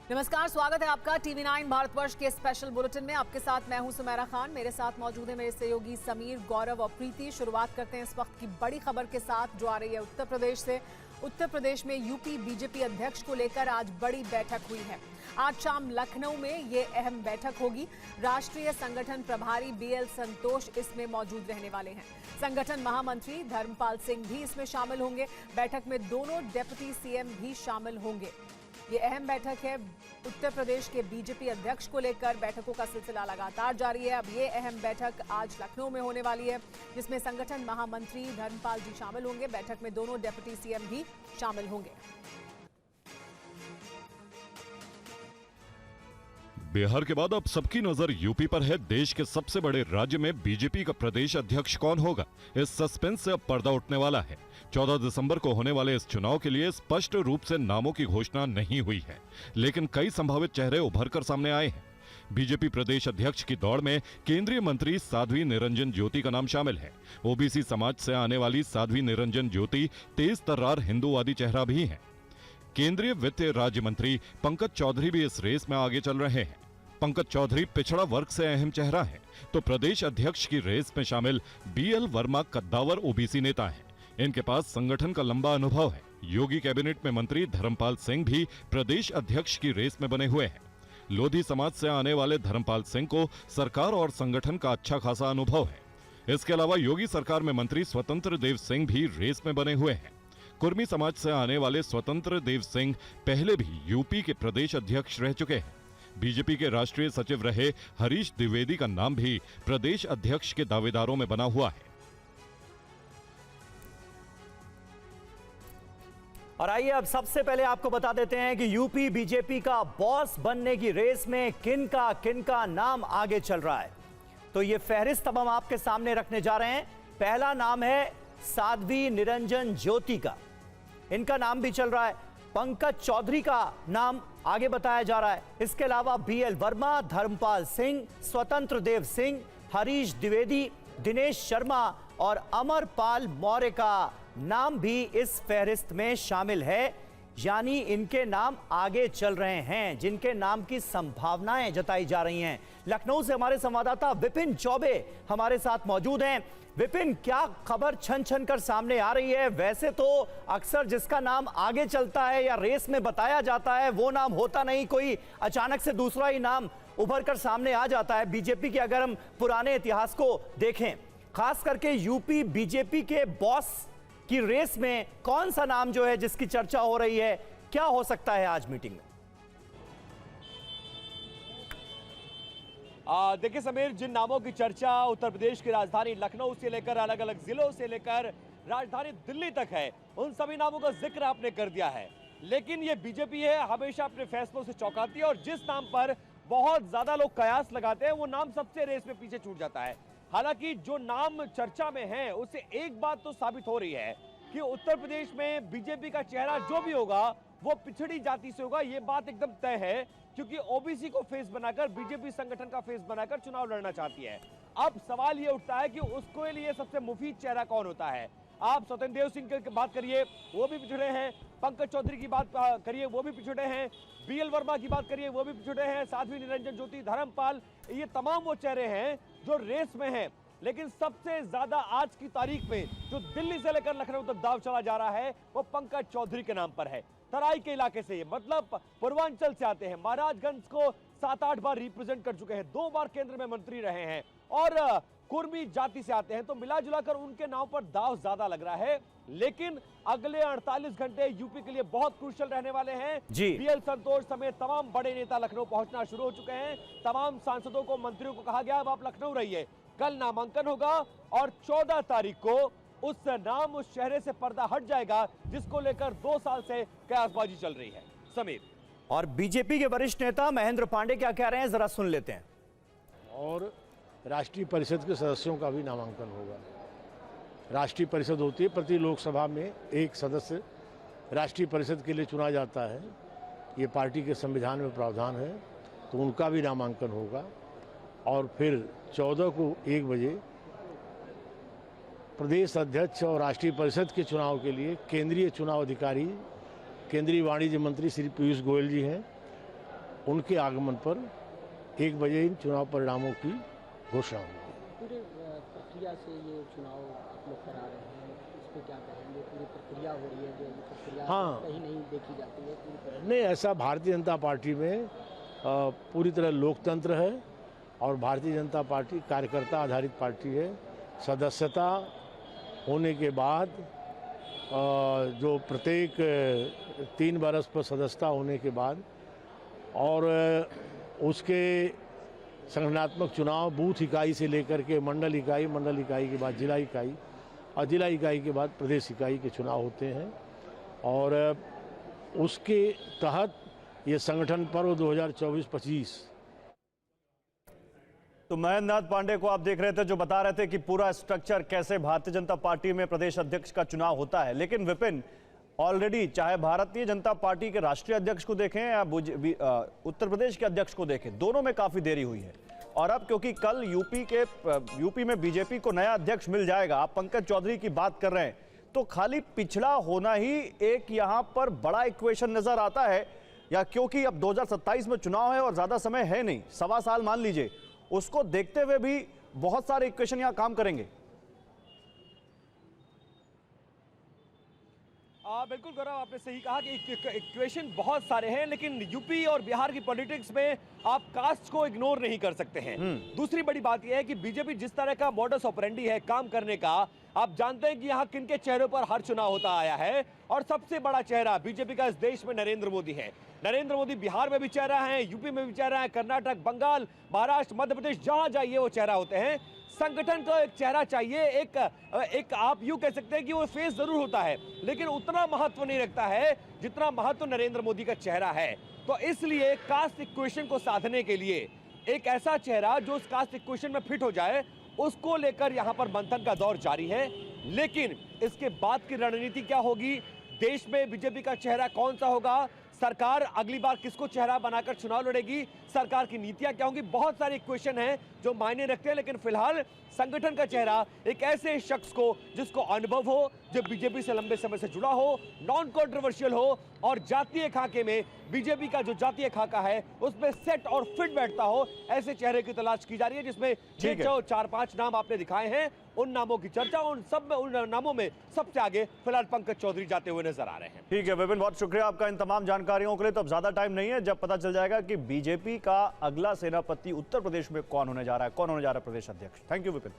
नमस्कार, स्वागत है आपका टीवी 9 भारतवर्ष के स्पेशल बुलेटिन में। आपके साथ मैं हूं सुमेरा खान, मेरे साथ मौजूद है मेरे सहयोगी समीर, गौरव और प्रीति। शुरुआत करते हैं इस वक्त की बड़ी खबर के साथ जो आ रही है उत्तर प्रदेश से। उत्तर प्रदेश में यूपी बीजेपी अध्यक्ष को लेकर आज बड़ी बैठक हुई है। आज शाम लखनऊ में ये अहम बैठक होगी। राष्ट्रीय संगठन प्रभारी बीएल संतोष इसमें मौजूद रहने वाले हैं। संगठन महामंत्री धर्मपाल सिंह भी इसमें शामिल होंगे। बैठक में दोनों डिप्टी सीएम भी शामिल होंगे। ये अहम बैठक है उत्तर प्रदेश के बीजेपी अध्यक्ष को लेकर। बैठकों का सिलसिला लगातार जारी है। अब ये अहम बैठक आज लखनऊ में होने वाली है, जिसमें संगठन महामंत्री धर्मपाल जी शामिल होंगे। बैठक में दोनों डिप्टी सीएम भी शामिल होंगे। बिहार के बाद अब सबकी नजर यूपी पर है। देश के सबसे बड़े राज्य में बीजेपी का प्रदेश अध्यक्ष कौन होगा, इस सस्पेंस से अब पर्दा उठने वाला है। 14 दिसंबर को होने वाले इस चुनाव के लिए स्पष्ट रूप से नामों की घोषणा नहीं हुई है, लेकिन कई संभावित चेहरे उभर कर सामने आए हैं। बीजेपी प्रदेश अध्यक्ष की दौड़ में केंद्रीय मंत्री साध्वी निरंजन ज्योति का नाम शामिल है। ओबीसी समाज से आने वाली साध्वी निरंजन ज्योति तेज तर्रार हिंदूवादी चेहरा भी है। केंद्रीय वित्त राज्य मंत्री पंकज चौधरी भी इस रेस में आगे चल रहे हैं। पंकज चौधरी पिछड़ा वर्ग से अहम चेहरा है, तो प्रदेश अध्यक्ष की रेस में शामिल बीएल वर्मा कद्दावर ओबीसी नेता हैं। इनके पास संगठन का लंबा अनुभव है। योगी कैबिनेट में मंत्री धर्मपाल सिंह भी प्रदेश अध्यक्ष की रेस में बने हुए हैं। लोधी समाज से आने वाले धर्मपाल सिंह को सरकार और संगठन का अच्छा खासा अनुभव है। इसके अलावा योगी सरकार में मंत्री स्वतंत्र देव सिंह भी रेस में बने हुए हैं। कुर्मी समाज से आने वाले स्वतंत्र देव सिंह पहले भी यूपी के प्रदेश अध्यक्ष रह चुके हैं। बीजेपी के राष्ट्रीय सचिव रहे हरीश द्विवेदी का नाम भी प्रदेश अध्यक्ष के दावेदारों में बना हुआ है। और आइए अब सबसे पहले आपको बता देते हैं कि यूपी बीजेपी का बॉस बनने की रेस में किन का नाम आगे चल रहा है। तो ये फहरिस्त अब हम आपके सामने रखने जा रहे हैं। पहला नाम है साध्वी निरंजन ज्योति का, इनका नाम भी चल रहा है। पंकज चौधरी का नाम आगे बताया जा रहा है। इसके अलावा बीएल वर्मा, धर्मपाल सिंह, स्वतंत्र देव सिंह, हरीश द्विवेदी, दिनेश शर्मा और अमरपाल मौर्य का नाम भी इस फहरिस्त में शामिल है। यानी इनके नाम आगे चल रहे हैं, जिनके नाम की संभावनाएं जताई जा रही हैं। लखनऊ से हमारे संवाददाता विपिन चौबे हमारे साथ मौजूद हैं। विपिन, क्या खबर छन छन कर सामने आ रही है? वैसे तो अक्सर जिसका नाम आगे चलता है या रेस में बताया जाता है वो नाम होता नहीं, कोई अचानक से दूसरा ही नाम उभर कर सामने आ जाता है। बीजेपी के अगर हम पुराने इतिहास को देखें, खास करके यूपी बीजेपी के बॉस की रेस में कौन सा नाम जो है जिसकी चर्चा हो रही है, क्या हो सकता है आज मीटिंग में? देखिए समीर, जिन नामों की चर्चा उत्तर प्रदेश की राजधानी लखनऊ से लेकर अलग अलग जिलों से लेकर राजधानी दिल्ली तक है, उन सभी नामों का जिक्र आपने कर दिया है। लेकिन ये बीजेपी है, हमेशा अपने फैसलों से चौंकाती है और जिस नाम पर बहुत ज्यादा लोग कयास लगाते हैं वो नाम सबसे रेस में पीछे छूट जाता है। हालांकि जो नाम चर्चा में है उससे एक बात तो साबित हो रही है कि उत्तर प्रदेश में बीजेपी का चेहरा जो भी होगा वो पिछड़ी जाति से होगा। ये बात एकदम तय है, क्योंकि ओबीसी को फेस बनाकर बीजेपी संगठन का फेस बनाकर चुनाव लड़ना चाहती है। अब सवाल ये उठता है कि उसके लिए सबसे मुफीद चेहरा कौन होता है। आप स्वतंत्र देव सिंह की बात करिए, वो भी पिछड़े हैं। पंकज चौधरी की बात करिए, वो भी पिछड़े हैं। बीएल वर्मा की बात करिए, वो भी पिछड़े हैं। साध्वी निरंजन ज्योति, धर्मपाल, ये तमाम वो चेहरे हैं जो रेस में हैं। लेकिन सबसे ज्यादा आज की तारीख में जो दिल्ली से लेकर लखनऊ तक दाव चला जा रहा है वो पंकज चौधरी के नाम पर है। तराई के इलाके से, मतलब पूर्वांचल से आते हैं। महाराजगंज को 7-8 बार रिप्रेजेंट कर चुके हैं, 2 बार केंद्र में मंत्री रहे हैं और कुर्मी जाति से आते हैं। तो मिला जुलाकर उनके नाम पर दाव ज्यादा लग रहा है। लेकिन अगले 48 घंटे यूपी के लिए बहुत क्रूशियल रहने वाले हैं। बीएल संतोष समेत तमाम बड़े नेता लखनऊ पहुंचना शुरू हो चुके हैं। तमाम सांसदों को, मंत्रियों को कहा गया अब आप लखनऊ रहिए। कल नामांकन होगा और 14 तारीख को उस नाम, उस चेहरे से पर्दा हट जाएगा जिसको लेकर 2 साल से कयासबाजी चल रही है। समीर, और बीजेपी के वरिष्ठ नेता महेंद्र पांडे क्या कह रहे हैं, जरा सुन लेते हैं। और राष्ट्रीय परिषद के सदस्यों का भी नामांकन होगा। राष्ट्रीय परिषद होती है, प्रति लोकसभा में एक सदस्य राष्ट्रीय परिषद के लिए चुना जाता है। ये पार्टी के संविधान में प्रावधान है, तो उनका भी नामांकन होगा। और फिर 14 को 1 बजे प्रदेश अध्यक्ष और राष्ट्रीय परिषद के चुनाव के लिए केंद्रीय चुनाव अधिकारी, केंद्रीय वाणिज्य मंत्री श्री पीयूष गोयल जी हैं, उनके आगमन पर 1 बजे इन चुनाव परिणामों की घोषणा होगी। पूरे प्रक्रिया से ये चुनाव आप लोग करा रहे हैं, इस पर क्या कहेंगे? पूरी प्रक्रिया हो रही है, जो ये प्रक्रिया हाँ। कहीं नहीं देखी जाती है पूरी प्रक्रिया। नहीं, ऐसा भारतीय जनता पार्टी में पूरी तरह लोकतंत्र है और भारतीय जनता पार्टी कार्यकर्ता आधारित पार्टी है। सदस्यता होने के बाद जो प्रत्येक 3 बरस पर सदस्यता होने के बाद और उसके संगठनात्मक चुनाव बूथ इकाई से लेकर के मंडल इकाई के बाद जिला इकाई और जिला इकाई के बाद प्रदेश इकाई के चुनाव होते हैं और उसके तहत ये संगठन पर्व 2024-25। तो महेंद्र नाथ पांडे को आप देख रहे थे, जो बता रहे थे कि पूरा स्ट्रक्चर कैसे भारतीय जनता पार्टी में प्रदेश अध्यक्ष का चुनाव होता है। लेकिन विपिन, ऑलरेडी चाहे भारतीय जनता पार्टी के राष्ट्रीय अध्यक्ष को देखें या उत्तर प्रदेश के अध्यक्ष को देखें, दोनों में काफी देरी हुई है। और अब क्योंकि कल यूपी में बीजेपी को नया अध्यक्ष मिल जाएगा, आप पंकज चौधरी की बात कर रहे हैं, तो खाली पिछड़ा होना ही एक यहां पर बड़ा इक्वेशन नजर आता है, या क्योंकि अब 2027 में चुनाव है और ज्यादा समय है नहीं, 1.25 साल मान लीजिए, उसको देखते हुए भी बहुत सारे इक्वेशन यहां काम करेंगे? बिल्कुल गौरव, आपने सही कहा कि इक्वेशन बहुत सारे हैं, लेकिन यूपी और बिहार की पॉलिटिक्स में आप कास्ट को इग्नोर नहीं कर सकते हैं। दूसरी बड़ी बात यह है कि बीजेपी जिस तरह का मॉडस ऑपरेंडी है काम करने का, आप जानते हैं कि यहाँ किन के चेहरों पर हर चुनाव होता आया है, और सबसे बड़ा चेहरा बीजेपी का इस देश में नरेंद्र मोदी है। नरेंद्र मोदी बिहार में भी चेहरा है, यूपी में भी चेहरा है, कर्नाटक, बंगाल, महाराष्ट्र, मध्य प्रदेश, जहां जाइए वो चेहरा होते हैं। संगठन को एक चेहरा चाहिए, एक आप यूं कह सकते हैं कि वो फेस जरूर होता है, लेकिन उतना महत्व नहीं रखता है जितना महत्व नरेंद्र मोदी का चेहरा है। तो इसलिए कास्ट इक्वेशन को साधने के लिए एक ऐसा चेहरा जो उस कास्ट इक्वेशन में फिट हो जाए, उसको लेकर यहां पर मंथन का दौर जारी है। लेकिन इसके बाद की रणनीति क्या होगी, देश में बीजेपी का चेहरा कौन सा होगा, सरकार अगली बार किसको चेहरा बनाकर चुनाव लड़ेगी, सरकार की नीतियां क्या होंगी, बहुत सारे क्वेश्चन हैं जो मायने रखते हैं। लेकिन फिलहाल संगठन का चेहरा एक ऐसे शख्स को जिसको अनुभव हो, जो बीजेपी से लंबे समय से जुड़ा हो, नॉन कंट्रोवर्शियल हो, और जातीय खाके में बीजेपी का जो जातीय खाका है उसमें सेट और फिट बैठता हो, ऐसे चेहरे की तलाश की जा रही है, जिसमें 4-5 नाम आपने दिखाए हैं। उन नामों की चर्चा, उन नामों में सबसे आगे फिलहाल पंकज चौधरी जाते हुए नजर आ रहे हैं। ठीक है विपिन, बहुत शुक्रिया आपका इन तमाम जानकारियों के लिए। तो अब ज्यादा टाइम नहीं है, जब पता चल जाएगा कि बीजेपी का अगला सेनापति उत्तर प्रदेश में कौन होने जा रहा है, कौन होने जा रहा है प्रदेश अध्यक्ष। Thank you Vipin.